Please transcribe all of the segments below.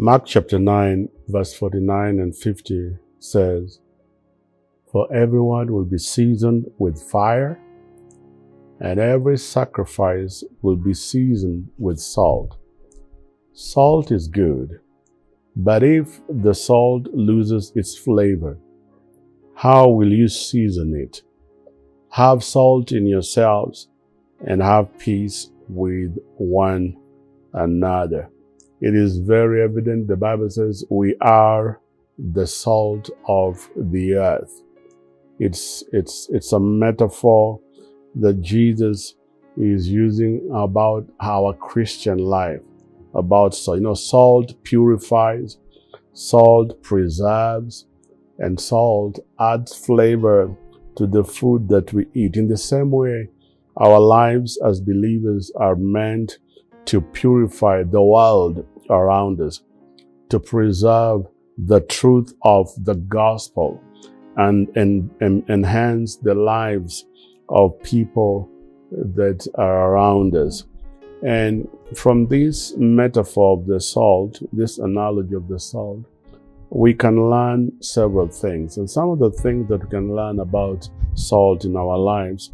Mark chapter 9, verse 49 and 50 says, "For everyone will be seasoned with fire, and every sacrifice will be seasoned with salt. Salt is good, but if the salt loses its flavor, how will you season it? Have salt in yourselves and have peace with one another." It is very evident. The Bible says we are the salt of the earth. It's a metaphor that Jesus is using about our Christian life, about salt. Salt purifies, salt preserves, and salt adds flavor to the food that we eat. In the same way, our lives as believers are meant to purify the world around us, to preserve the truth of the gospel and enhance the lives of people that are around us. And from this metaphor of the salt, this analogy of the salt, we can learn several things. And some of the things that we can learn about salt in our lives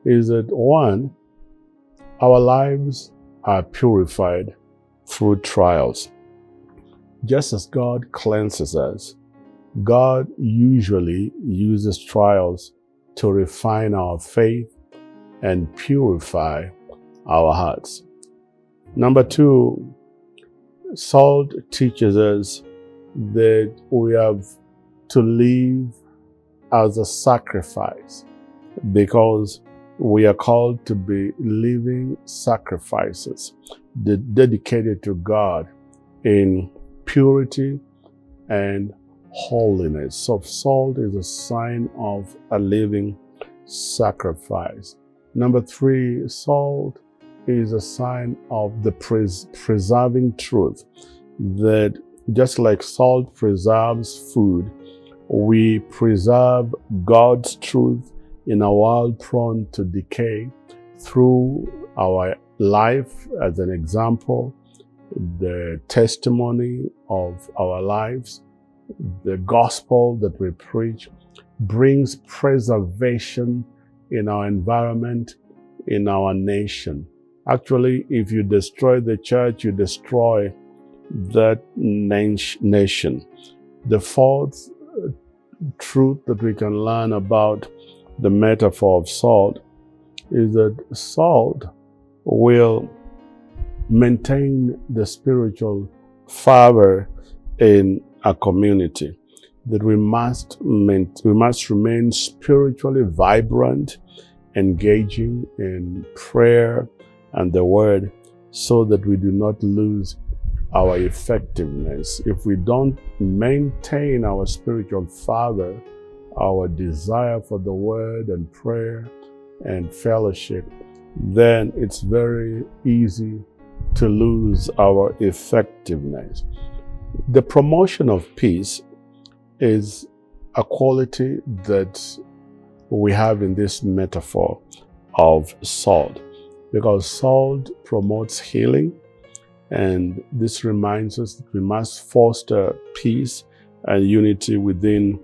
is that, one, our lives are purified through trials. Just as God cleanses us, God usually uses trials to refine our faith and purify our hearts. Number two, salt teaches us that we have to live as a sacrifice, because we are called to be living sacrifices dedicated to God in purity and holiness. So salt is a sign of a living sacrifice. Number three, salt is a sign of the preserving truth, that just like salt preserves food, we preserve God's truth in a world prone to decay through our life as an example, the testimony of our lives. The gospel that we preach brings preservation in our environment, in our nation. Actually, if you destroy the church, you destroy that nation. The fourth truth that we can learn about the metaphor of salt is that salt will maintain the spiritual fervor in a community, that we must remain spiritually vibrant, engaging in prayer and the word, so that we do not lose our effectiveness. If we don't maintain our spiritual fervor, our desire for the word and prayer and fellowship, then it's very easy to lose our effectiveness. The promotion of peace is a quality that we have in this metaphor of salt, because salt promotes healing, and this reminds us that we must foster peace and unity within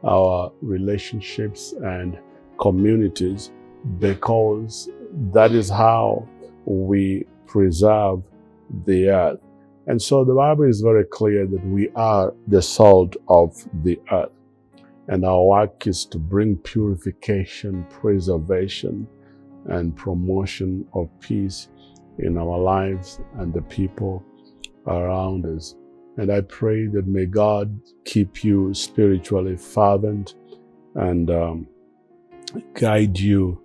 our relationships and communities, because that is how we preserve the earth. And so the Bible is very clear that we are the salt of the earth, and our work is to bring purification, preservation, and promotion of peace in our lives and the people around us. And I pray that may God keep you spiritually fervent and guide you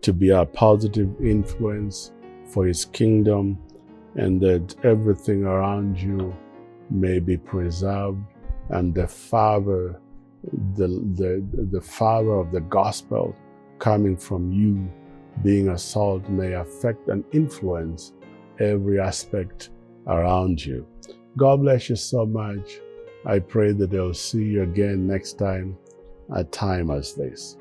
to be a positive influence for His kingdom, and that everything around you may be preserved, and the fervor, the fervor of the gospel coming from you being a salt may affect and influence every aspect around you. God bless you so much. I pray that I'll see you again next time, at a time as this.